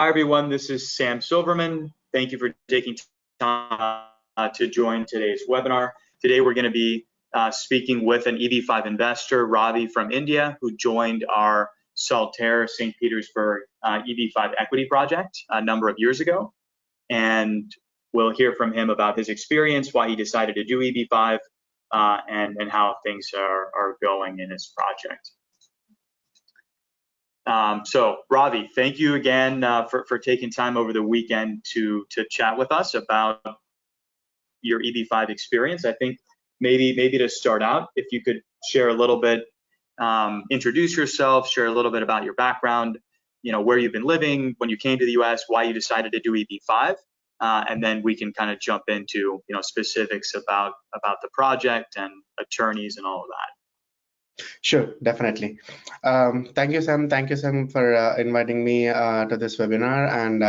Hi, everyone. This is Sam Silverman. Thank you for taking time to join today's webinar. Today, we're going to be speaking with an EB-5 investor, Ravi from India, who joined our Saltaire, St. Petersburg EB-5 equity project a number of years ago. And we'll hear from him about his experience, why he decided to do EB-5, and how things are going in his project. So Ravi, thank you again for taking time over the weekend to chat with us about your EB-5 experience. I think maybe to start out, if you could share a little bit, introduce yourself, share a little bit about your background, where you've been living, when you came to the US, why you decided to do EB-5, and then we can kind of jump into specifics about the project and attorneys and all of that. Sure, definitely. Thank you, Sam. Thank you, Sam, for inviting me to this webinar, and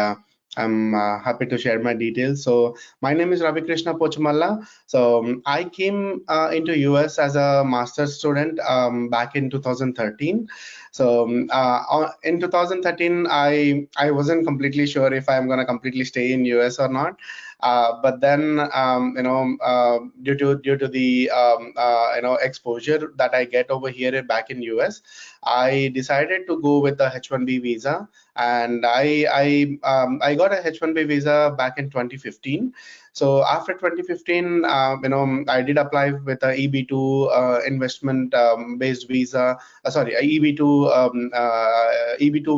I'm happy to share my details. So my name is Ravi Krishna Pochamalla. So I came into US as a master's student back in 2013. So in 2013, I wasn't completely sure if I'm going to completely stay in US or not. But then, due to the exposure that I get over here back in US, I decided to go with the H-1B visa, and I got a H-1B visa back in 2015. So after 2015, I did apply with a EB2 investment based visa. EB2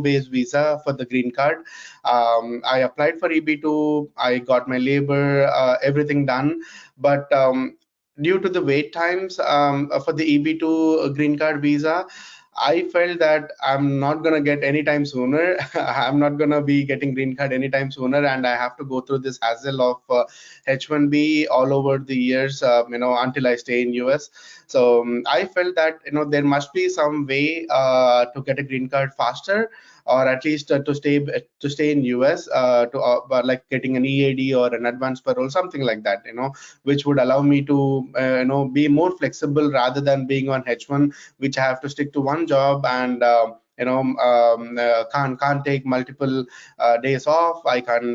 based visa for the green card. I applied for EB2. I got my labor, everything done, but due to the wait times for the EB2 green card visa, I felt that I'm not gonna get anytime sooner. I'm not gonna be getting green card anytime sooner, and I have to go through this hassle of H-1B all over the years, until I stay in US. So I felt that there must be some way to get a green card faster, or at least to stay in US, like getting an EAD or an advanced parole, something like that, which would allow me to be more flexible rather than being on H1, which I have to stick to one job and can't take multiple days off. I can't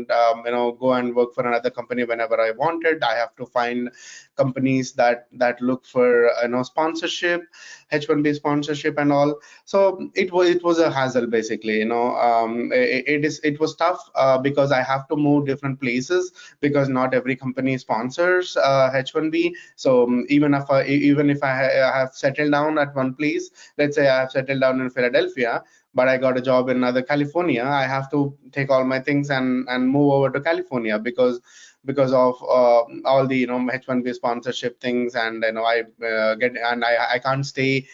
go and work for another company whenever I wanted. I have to find companies that look for sponsorship, H-1B sponsorship and all. So it was a hassle basically. It was tough because I have to move different places because not every company sponsors H-1B. So even if I have settled down at one place, let's say I have settled down in Philadelphia, but I got a job in California, I have to take all my things and move over to California because of all the H-1B sponsorship things, and I can't stay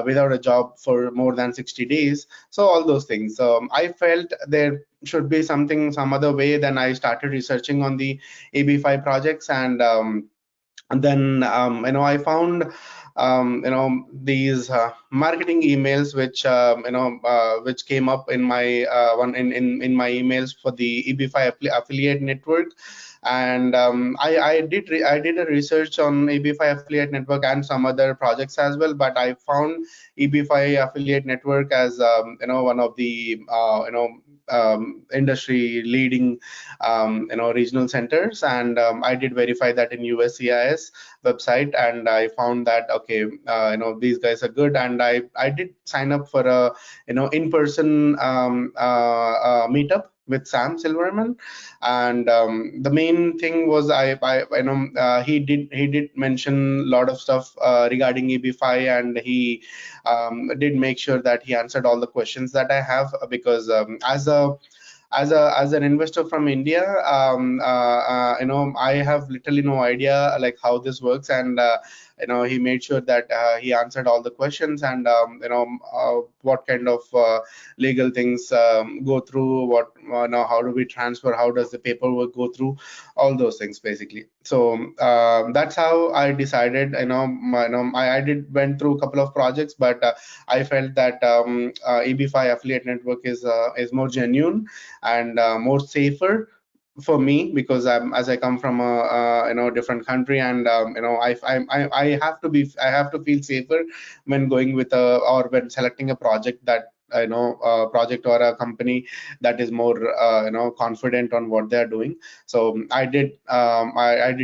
without a job for more than 60 days. So all those things. So I felt there should be some other way. Then I started researching on the EB-5 projects, and then I found these marketing emails which came up in my in my emails for the EB-5 affiliate network. And I did a research on EB-5 affiliate network and some other projects as well, but I found EB-5 affiliate network as one of the industry leading regional centers, and I did verify that in USCIS website, and I found that okay, these guys are good, and I did sign up for a in-person meetup with Sam Silverman. And the main thing was he did mention a lot of stuff regarding EB-5, and he did make sure that he answered all the questions that I have, because as an investor from India, I have literally no idea like how this works, and he made sure that he answered all the questions, and what kind of legal things go through, how do we transfer, how does the paperwork go through, all those things basically. So that's how I decided. I went through a couple of projects, but I felt that EB-5 affiliate network is more genuine and more safer for me, because as I come from a different country, and I have to feel safer when going with or when selecting a project that project or a company that is more confident on what they are doing. So I did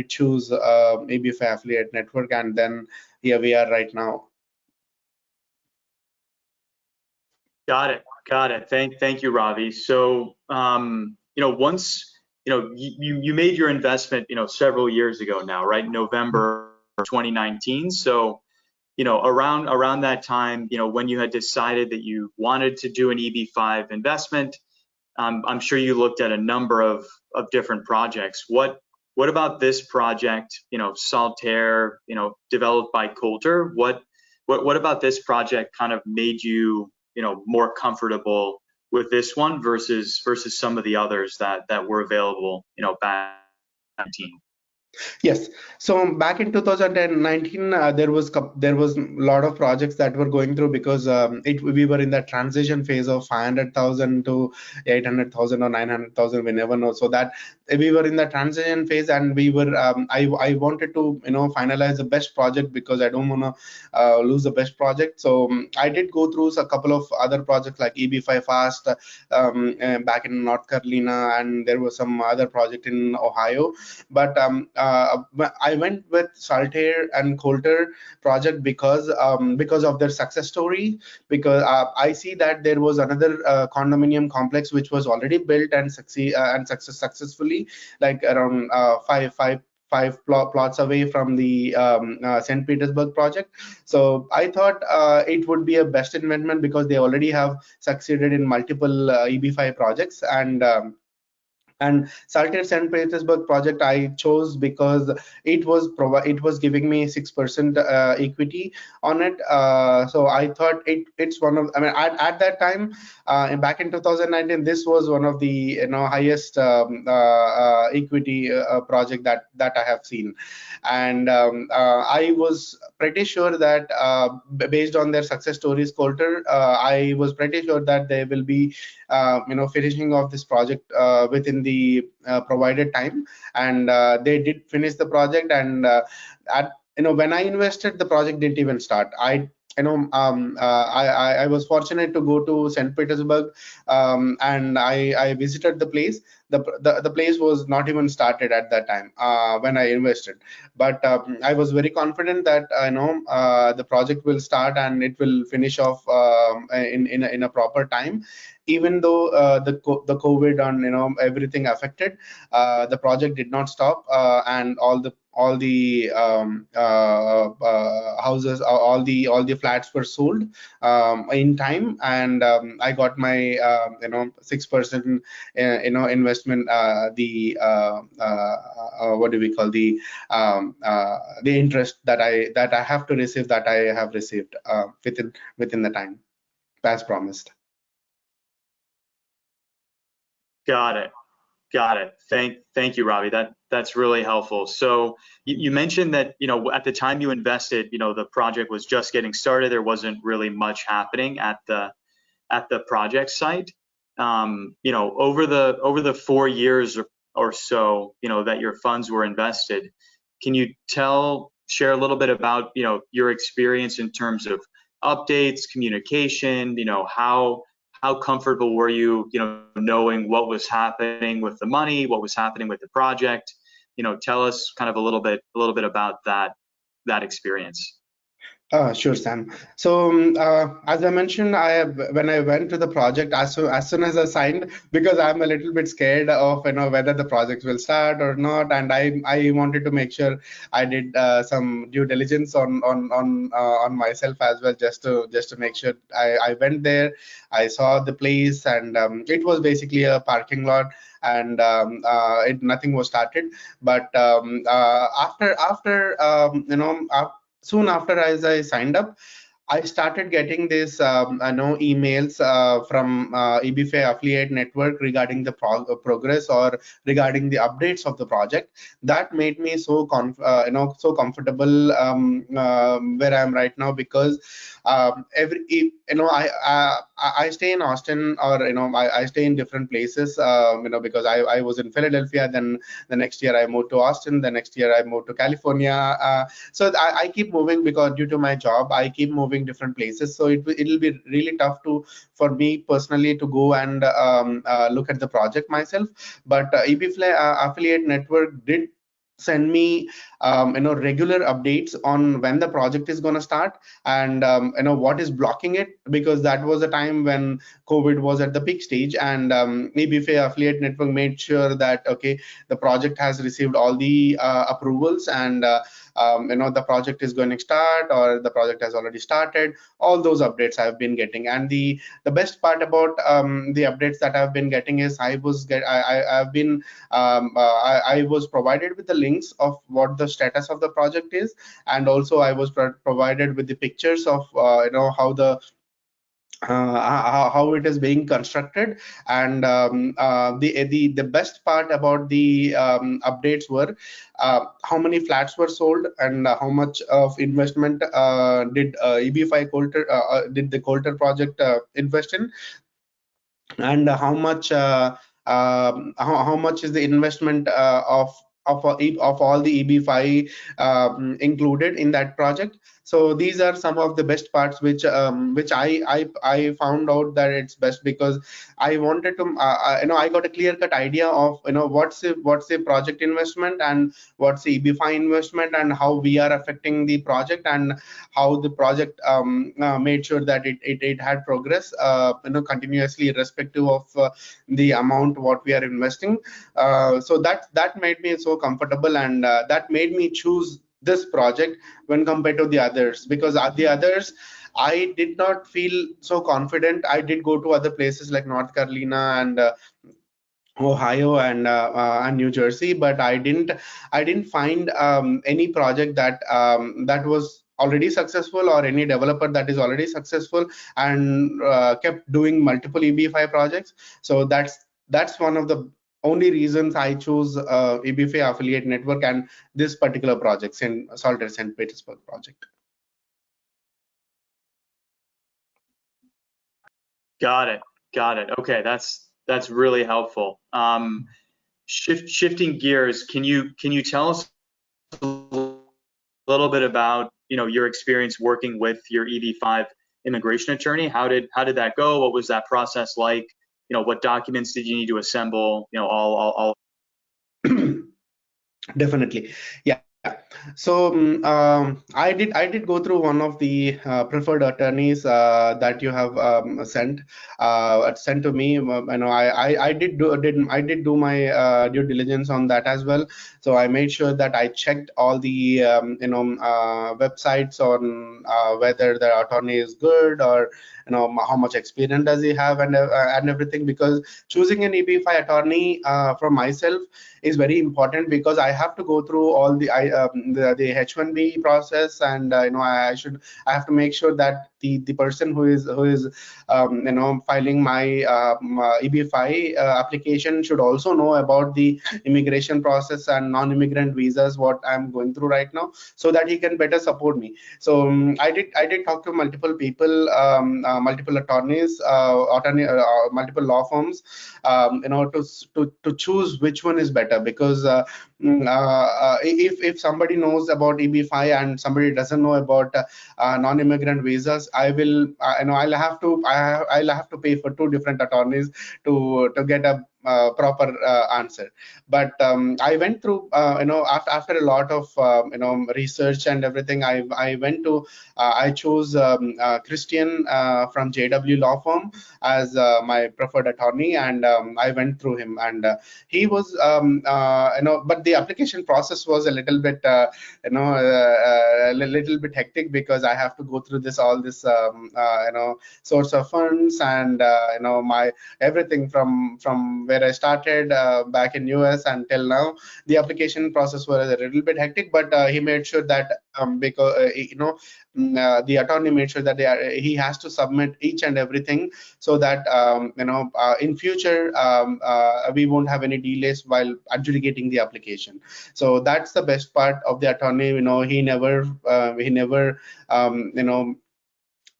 choose EB5 affiliate network, and then here we are right now. Got it. Got it. Thank you, Ravi. So, once, you made your investment, several years ago now, right? November 2019. So, around that time, when you had decided that you wanted to do an EB5 investment, I'm sure you looked at a number of different projects. What about this project, Saltaire, developed by Kolter? What about this project kind of made you, more comfortable with this one versus some of the others that were available, back in 2019? Yes. So back in 2019, there was a lot of projects that were going through, because we were in that transition phase of 500,000 to 800,000 or 900,000. We never know. So that we were in the transition phase, and we were I wanted to finalize the best project, because I don't want to lose the best project. So I did go through a couple of other projects like EB5 Fast back in North Carolina, and there was some other project in Ohio. But I went with Saltaire and Kolter project because of their success story. Because I see that there was another condominium complex which was already built and successfully, like around five plots away from the St. Petersburg project. So I thought it would be a best investment, because they already have succeeded in multiple EB5 projects. And Saltaire St. Petersburg project I chose because it was giving me 6% equity on it. So I thought it's one of, I mean, at that time, back in 2019, this was one of the highest equity project that I have seen. And I was pretty sure that based on their success stories, Kolter, I was pretty sure that they will be finishing off this project within the provided time. And they did finish the project. And when I invested, the project didn't even start. I was fortunate to go to St. Petersburg, and I visited the place. The place was not even started at that time when I invested. But I was very confident that the project will start and it will finish off in a proper time. Even though the COVID and everything affected, the project did not stop, and all the houses, all the flats were sold in time. And I got my 6% investment, what do we call, the interest that I have to receive, that I have received within the time as promised. Got it. Thank you, Ravi. That's really helpful. So you mentioned that at the time you invested, the project was just getting started. There wasn't really much happening at the project site. Over the 4 years or so, that your funds were invested, can you share a little bit about your experience in terms of updates, communication? How comfortable were you, knowing what was happening with the money, what was happening with the project? Tell us kind of a little bit about that experience. Sure, Sam. So as I mentioned, when I went to the project, as soon as I signed, because I'm a little bit scared of whether the project will start or not, and I wanted to make sure I did some due diligence on myself as well, just to make sure. I went there, I saw the place, and it was basically a parking lot, and nothing was started. But soon after, as I signed up, I started getting this emails from EB5 affiliate network regarding the progress or regarding the updates of the project. That made me so comfortable where I am right now, because I stay in Austin, or I stay in different places, because I was in Philadelphia, then the next year I moved to Austin, the next year I moved to California. So I keep moving, because due to my job I keep moving moving different places. So it'll be really tough for me personally to go and look at the project myself. But EB5 affiliate network did send me regular updates on when the project is going to start, and what is blocking it, because that was a time when COVID was at the peak stage. And EB5 affiliate network made sure that okay, the project has received all the approvals, and the project is going to start, or the project has already started. All those updates I've been getting. And the best part about the updates that I've been getting is I've been I was provided with the links of what the status of the project is, and also I was provided with the pictures of how how it is being constructed. And the best part about the updates were how many flats were sold, and how much of investment did EB5 Kolter did the Kolter project invest in, and how much is the investment of all the EB5 included in that project. So these are some of the best parts which I found out that it's best, because I wanted to I got a clear-cut idea of what's the project investment, and what's the EB5 investment, and how we are affecting the project, and how the project made sure that it had progress continuously, irrespective of the amount what we are investing. So that made me so comfortable, and that made me choose this project when compared to the others, because the others I did not feel so confident. I did go to other places like North Carolina and Ohio and New Jersey, but I didn't find any project that was already successful, or any developer that is already successful and kept doing multiple EB5 projects. So that's one of the only reasons I chose EB5 affiliate network and this particular project, in Saltaire St. Petersburg project. Got it. Okay, that's really helpful. Shifting gears, can you tell us a little bit about your experience working with your EB5 immigration attorney? How did that go? What was that process like? What documents did you need to assemble? All. Definitely, yeah. So I did go through one of the preferred attorneys that you have sent to me. I did do my due diligence on that as well. So I made sure that I checked all the websites on whether the attorney is good, or how much experience does he have, and everything, because choosing an EB5 attorney for myself is very important, because I have to go through all the H1B process, and I have to make sure that the person who is filing my EB5 application should also know about the immigration process and non-immigrant visas, what I'm going through right now, so that he can better support me. So I did talk to multiple people, multiple attorneys, multiple law firms, to choose which one is better, because if somebody knows about EB5 and somebody doesn't know about non-immigrant visas, I'll have to pay for two different attorneys to get a proper answer. But I went through after a lot of research and everything, I chose Christian from JW law firm as my preferred attorney, and I went through him, and he was but the application process was a little bit a little bit hectic, because I have to go through all this source of funds, and my everything from where I started back in US until now. The application process was a little bit hectic, but he made sure that because the attorney made sure that he has to submit each and everything, so that in future we won't have any delays while adjudicating the application. So that's the best part of the attorney. He never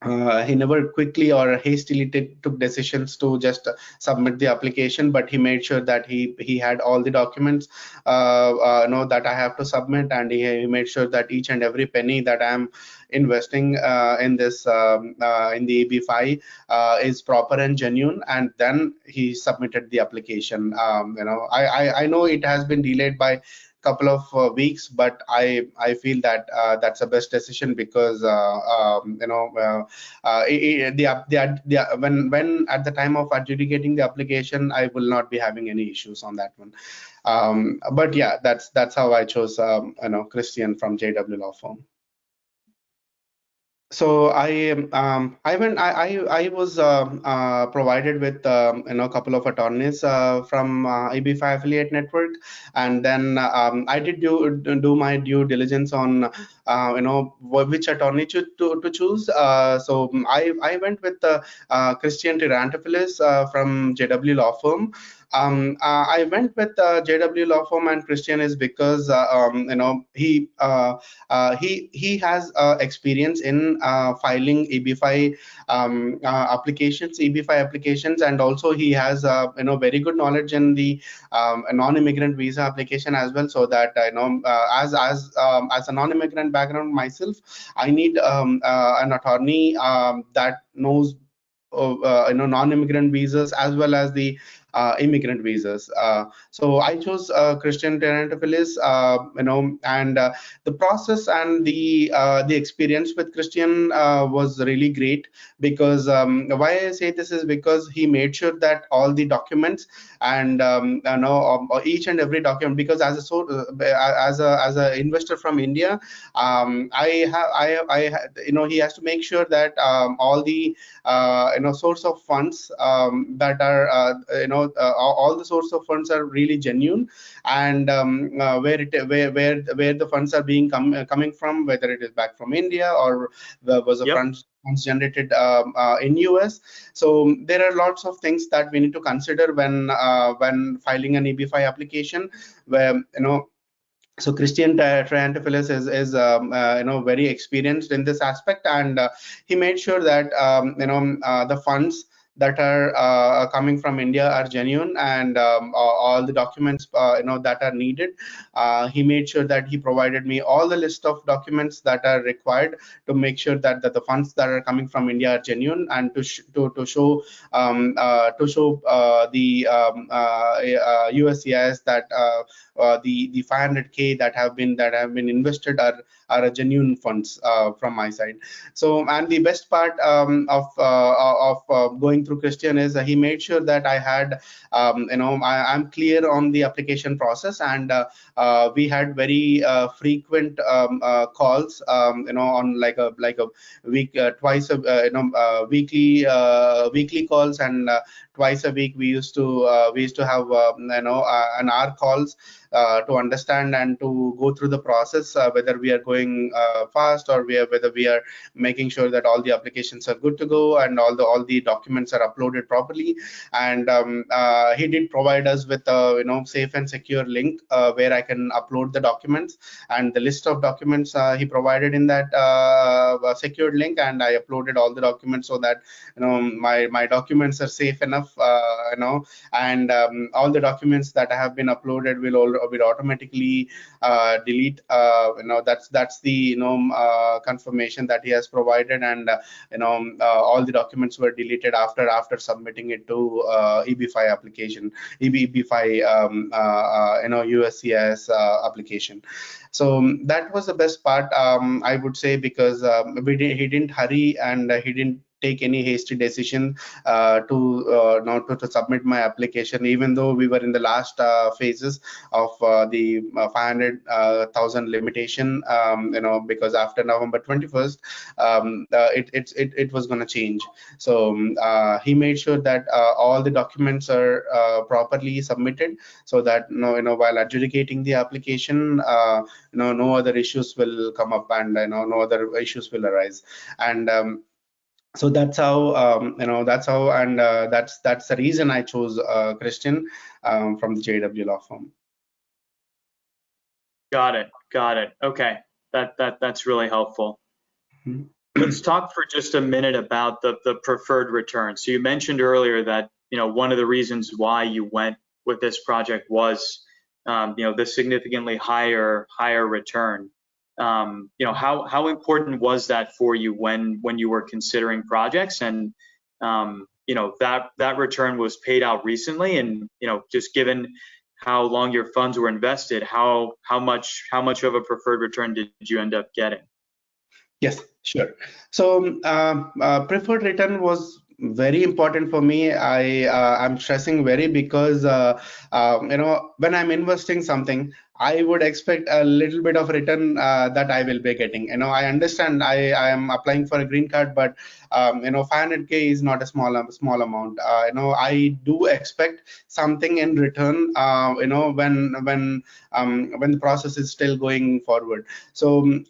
he never quickly or hastily took decisions to just submit the application, but he made sure that he had all the documents that I have to submit, and he made sure that each and every penny that I'm investing in this in the EB5 is proper and genuine, and then he submitted the application. I know it has been delayed by couple of weeks, but I feel that that's the best decision, because when at the time of adjudicating the application, I will not be having any issues on that one. But yeah, that's how I chose Christian from JW Law Firm. So I was provided with a couple of attorneys from EB5 affiliate network, and then I did do my due diligence on which attorney to choose. So I went with Christian Tirantopoulos from JW Law Firm. I went with JW Law Firm and Christian is because he has experience in filing EB5 EB5 applications, and also he has very good knowledge in the non-immigrant visa application as well. So that as a non-immigrant background myself, I need an attorney that knows non-immigrant visas as well as the immigrant visas. So I chose Christian Tirantopoulos, and the process and the experience with Christian was really great, because why I say this is because he made sure that all the documents and each and every document, because as a investor from India, he has to make sure that all the source of funds that are all the source of funds are really genuine, and where the funds are being coming from, whether it is back from India or was a funds generated in US. So there are lots of things that we need to consider when filing an EB5 application, where so Christian Tirantopoulos is very experienced in this aspect, and he made sure that the funds that are coming from India are genuine, and all the documents that are needed. He made sure that he provided me all the list of documents that are required to make sure that the funds that are coming from India are genuine, and to show the USCIS that the 500K that have been invested are genuine funds from my side. So, and the best part of going through Christian is he made sure that I had I'm clear on the application process, and we had very frequent calls on like a week twice weekly calls, and twice a week we used to have an hour calls to understand and to go through the process, whether we are going fast or whether we are making sure that all the applications are good to go and all the documents are uploaded properly. And he did provide us with a safe and secure link where I can upload the documents, and the list of documents he provided in that secured link, and I uploaded all the documents so that my documents are safe enough, and all the documents that have been uploaded will automatically delete. That's the confirmation that he has provided, and all the documents were deleted after submitting it to EB5 application, EB5 USCIS application. So that was the best part, I would say, because he didn't hurry, and he didn't take any hasty decision to submit my application, even though we were in the last phases of the 500,000 limitation, because after November 21st, it was going to change. So he made sure that all the documents are properly submitted, so that while adjudicating the application, no other issues will come up, and no other issues will arise. And so that's how and that's the reason I chose Christian from the JW Law Firm. Got it. Okay, that's really helpful. Let's talk for just a minute about the preferred return. So you mentioned earlier that, one of the reasons why you went with this project was, the significantly higher return. How important was that for you when you were considering projects? And that return was paid out recently, and just given how long your funds were invested, how much of a preferred return did you end up getting? Yes, sure. So preferred return was very important for me. I'm stressing very because when I'm investing something, I would expect a little bit of return that I will be getting. I understand I am applying for a green card, but 500K is not a small amount. I do expect something in return. When the process is still going forward. So.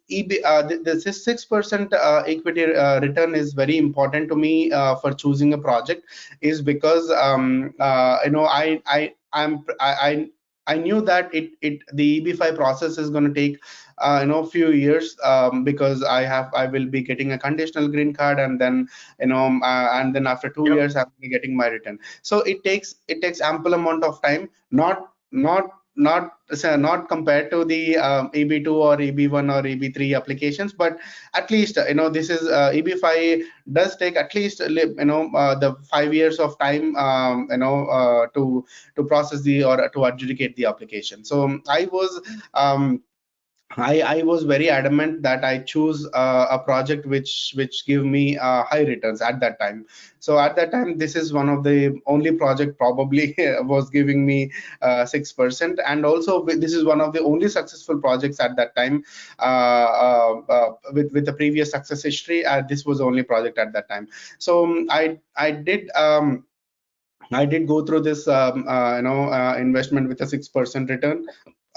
The 6% equity return is very important to me for choosing a project, is because I knew that the EB5 process is going to take few years, because I will be getting a conditional green card, and then and then after 2 years I'm getting my return. So it takes ample amount of time, not compared to the EB2 or EB1 or EB3 applications, but at least this is EB5 does take at least the 5 years of time to process or to adjudicate the application. So I was very adamant that I choose a project which give me high returns at that time. So at that time, this is one of the only project probably was giving me 6%, and also this is one of the only successful projects at that time with the previous success history. This was the only project at that time. So I did. I did go through this investment with a 6% return.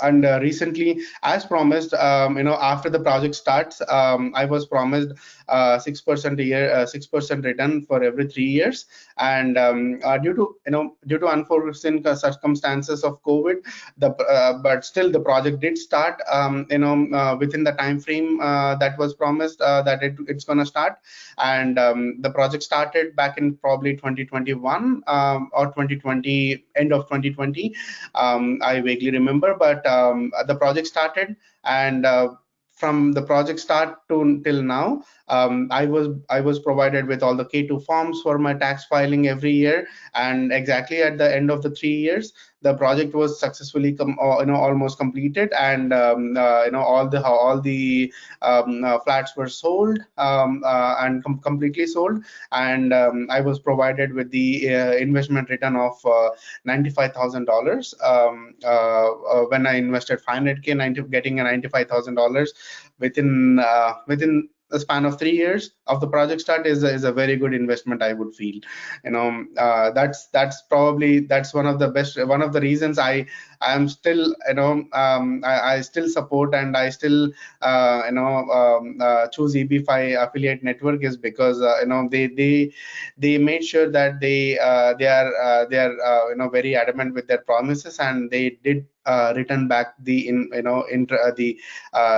And recently, as promised, after the project starts, I was promised 6% a year, 6% return for every 3 years. And due to unforeseen circumstances of COVID, but still the project did start, within the time frame that was promised that it's going to start. And the project started back in probably 2021 or 2020, end of 2020. I vaguely remember, but the project started, and from the project start till now, I was provided with all the K2 forms for my tax filing every year, and exactly at the end of the 3 years, the project was successfully almost completed, and all the flats were sold, and completely sold, and I was provided with the investment return of $95,000 when I invested 500K, getting a $95,000 within the span of 3 years of the project start is a very good investment, I would feel. That's probably one of the reasons I am still I still support, and I still choose EB5 affiliate network, is because they made sure that they are very adamant with their promises, and they did return back the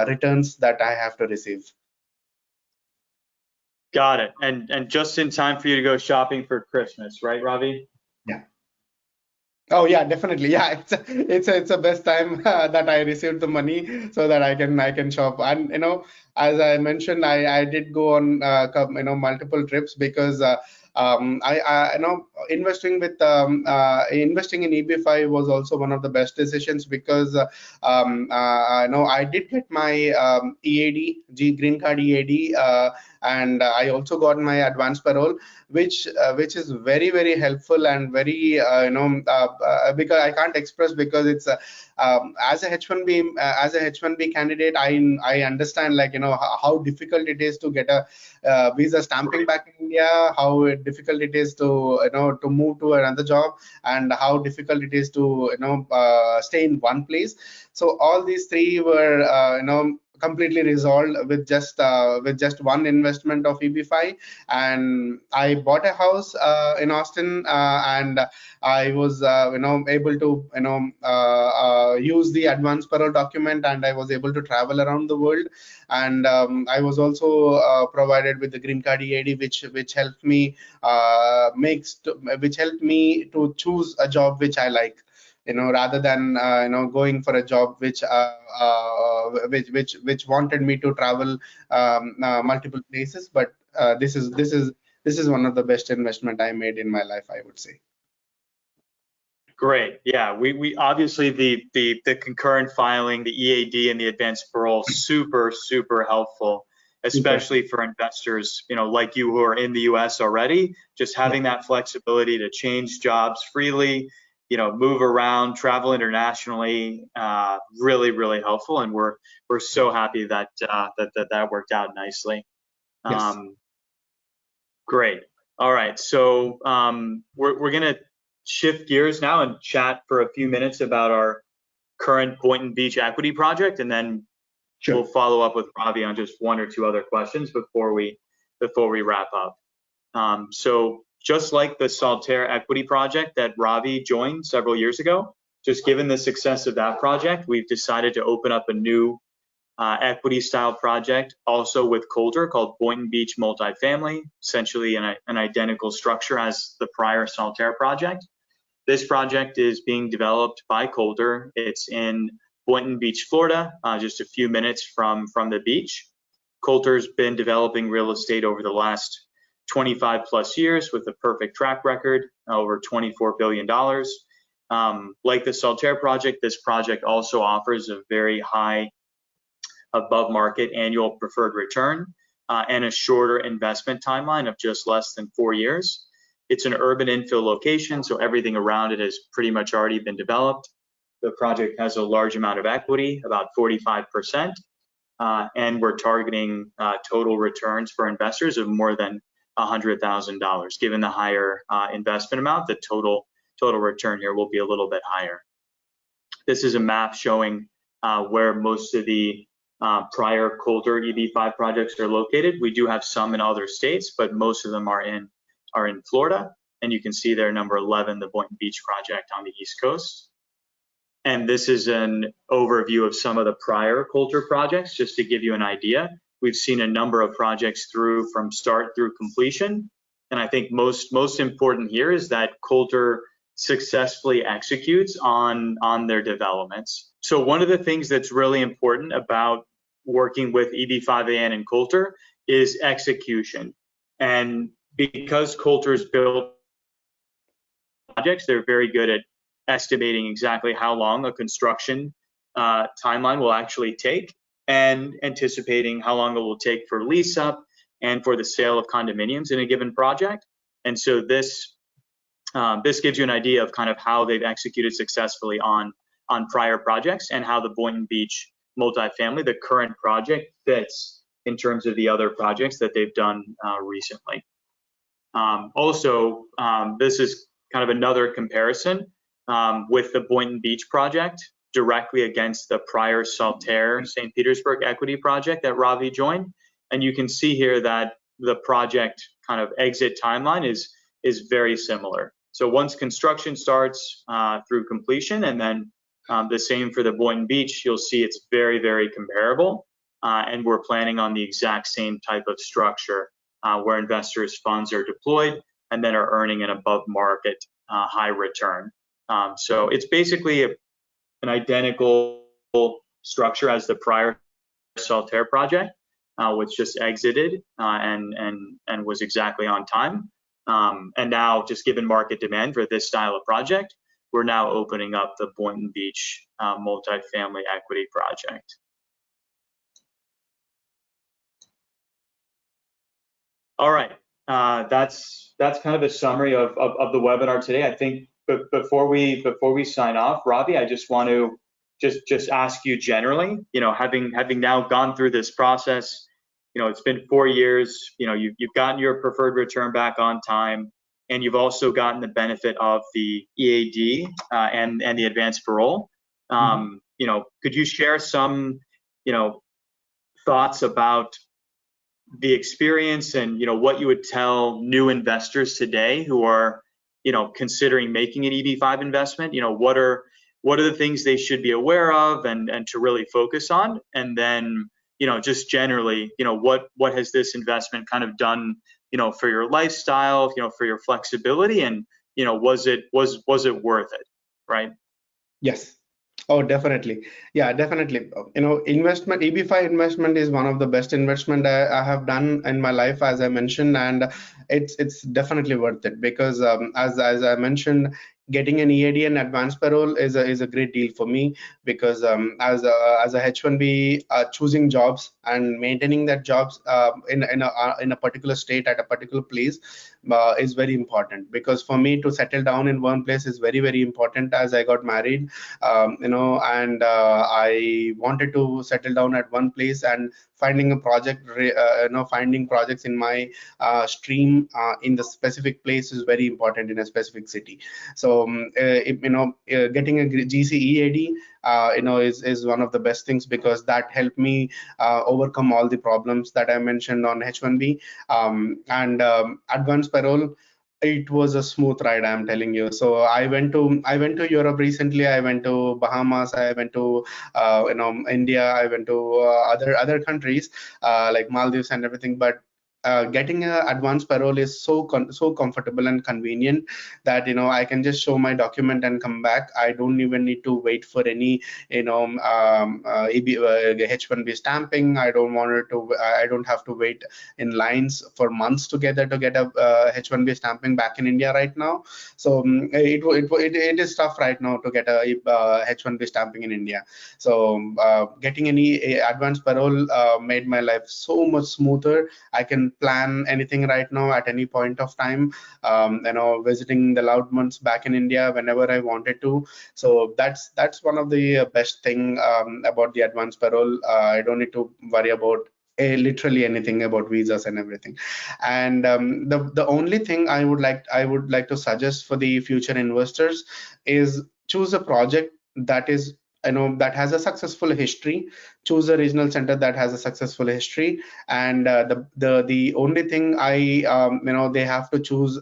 returns that I have to receive. Got it. And just in time for you to go shopping for Christmas, right, Ravi? Yeah. Oh yeah, definitely. Yeah, it's a best time that I received the money so that I can shop. And as I mentioned, I did go on multiple trips, because I investing in EB5 was also one of the best decisions, because I did get my EAD, green card EAD, and I also got my advanced parole, which is very, very helpful, and very because I can't express, because it's as a H1B candidate, I understand, like how difficult it is to get a visa stamping back in India, how difficult it is to to move to another job, and how difficult it is to stay in one place. So all these three were completely resolved with just one investment of EB5, and I bought a house in Austin, and I was able to use the advance parole document, and I was able to travel around the world, and I was also provided with the green card EAD, which helped me which helped me to choose a job which I like, rather than going for a job which wanted me to travel multiple places. But this is one of the best investment I made in my life, I would say. Great. Yeah, we obviously the concurrent filing, the EAD and the advanced parole, super helpful, especially for investors, like you who are in the US already, just having that flexibility to change jobs freely, move around, travel internationally, really helpful. And we're so happy that that worked out nicely. Yes. Great. All right. So we're going to shift gears now and chat for a few minutes about our current Boynton Beach equity project, and then we'll follow up with Ravi on just one or two other questions before we wrap up. So just like the Saltaire equity project that Ravi joined several years ago, just given the success of that project, we've decided to open up a new equity style project also with Kolter called Boynton Beach Multifamily, essentially an identical structure as the prior Saltaire project. This project is being developed by Kolter. It's in Boynton Beach, Florida, just a few minutes from the beach. Kolter's been developing real estate over the last 25 plus years with a perfect track record, over $24 billion. Like the Saltaire project, this project also offers a very high above market annual preferred return and a shorter investment timeline of just less than 4 years. It's an urban infill location, so everything around it has pretty much already been developed. The project has a large amount of equity, about 45%, and we're targeting total returns for investors of more than $100,000. Given the higher investment amount, the total return here will be a little bit higher. This is a map showing where most of the prior Kolter EB5 projects are located. We do have some in other states, but most of them are in Florida. And you can see there number 11, the Boynton Beach project on the East Coast. And this is an overview of some of the prior Kolter projects, just to give you an idea. We've seen a number of projects from start through completion. And I think most important here is that Kolter successfully executes on their developments. So one of the things that's really important about working with EB5AN and Kolter is execution. And because Kolter's built projects, they're very good at estimating exactly how long a construction timeline will actually take and anticipating how long it will take for lease up and for the sale of condominiums in a given project. And so this gives you an idea of kind of how they've executed successfully on prior projects and how the Boynton Beach multifamily, the current project, fits in terms of the other projects that they've done recently. Also, this is kind of another comparison with the Boynton Beach project directly against the prior Saltaire St. Petersburg equity project that Ravi joined. And you can see here that the project kind of exit timeline is very similar. So once construction starts through completion, and then the same for the Boynton Beach, you'll see it's very comparable. And we're planning on the exact same type of structure where investors' funds are deployed and then are earning an above market high return. So it's basically an identical structure as the prior Saltaire project, which just exited and was exactly on time. And now, just given market demand for this style of project, we're now opening up the Boynton Beach multifamily equity project. All right, that's kind of a summary of the webinar today. I think before we sign off, Ravi, I just want to just ask you generally, having now gone through this process, it's been 4 years, you've gotten your preferred return back on time, and you've also gotten the benefit of the EAD and the advanced parole. Could you share some, thoughts about the experience and, what you would tell new investors today who are, considering making an EB5 investment? What are the things they should be aware of and to really focus on? And then, just generally, what has this investment kind of done, for your lifestyle, for your flexibility, and, was it worth it, right? Yes. Oh, definitely. Yeah, definitely. Investment, EB5 investment is one of the best investment I have done in my life, as I mentioned, and it's definitely worth it because as I mentioned, getting an EAD and advanced parole is a great deal for me because as a H1B, choosing jobs and maintaining that jobs in a particular state at a particular place is very important, because for me to settle down in one place is very, very important, as I got married, and I wanted to settle down at one place, and finding a project, finding projects in my stream in the specific place is very important in a specific city. So getting a GC EAD is one of the best things, because that helped me overcome all the problems that I mentioned on H1B, and advanced parole. It was a smooth ride, I'm telling you. So I went to Europe recently. I went to Bahamas. I went to India. I went to other countries like Maldives and everything. But getting an advanced parole is so comfortable and convenient that I can just show my document and come back. I don't even need to wait for any H1B stamping. I don't have to wait in lines for months together to get a H1B stamping back in India right now. So it is tough right now to get a H1B stamping in India. So getting any advanced parole made my life so much smoother. I can plan anything right now at any point of time. Visiting the loved ones back in India whenever I wanted to. So that's one of the best thing about the advanced parole. I don't need to worry about literally anything about visas and everything. And the only thing I would like to suggest for the future investors is choose a project that is that has a successful history. Choose a regional center that has a successful history, and the only thing they have to choose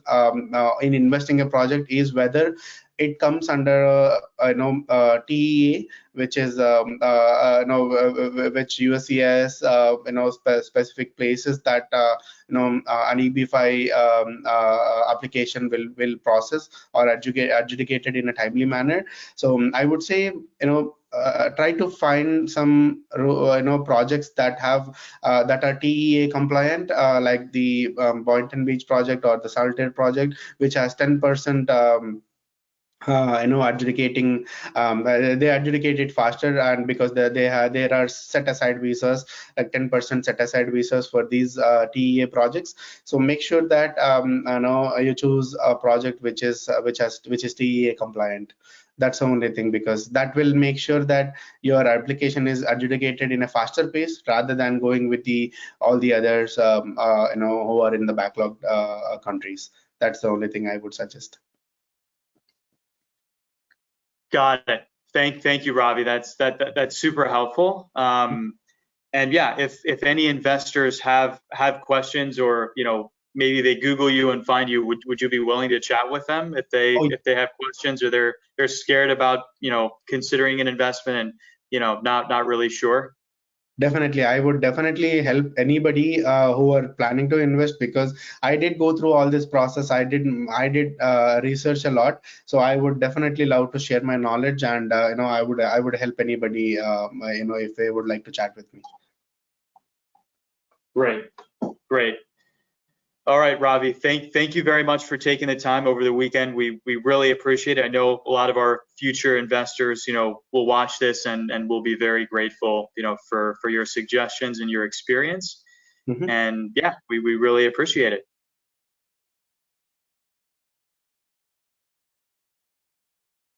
in investing a project is whether it comes under TEA, which is which USCIS specific places that an EB5 application will process or adjudicated in a timely manner. So I would say try to find some projects that have that are TEA compliant, like the Boynton Beach project or the Saltaire project, which has 10% adjudicating. They adjudicate it faster, and because there are set aside visas, like 10% set aside visas for these TEA projects. So make sure that you choose a project which is TEA compliant. That's the only thing, because that will make sure that your application is adjudicated in a faster pace rather than going with all the others who are in the backlog countries. That's the only thing I would suggest. Got it. Thank you, Ravi. That's super helpful. And yeah, if any investors have questions, or maybe they Google you and find you, would you be willing to chat with them if they have questions, or they're scared about considering an investment and not really sure? Definitely, I would definitely help anybody who are planning to invest, because I did go through all this process. I did research a lot, so I would definitely love to share my knowledge, and I would help anybody if they would like to chat with me. Great. All right, Ravi, thank you very much for taking the time over the weekend. We really appreciate it. I know a lot of our future investors, will watch this and will be very grateful, for your suggestions and your experience. And yeah, we really appreciate it.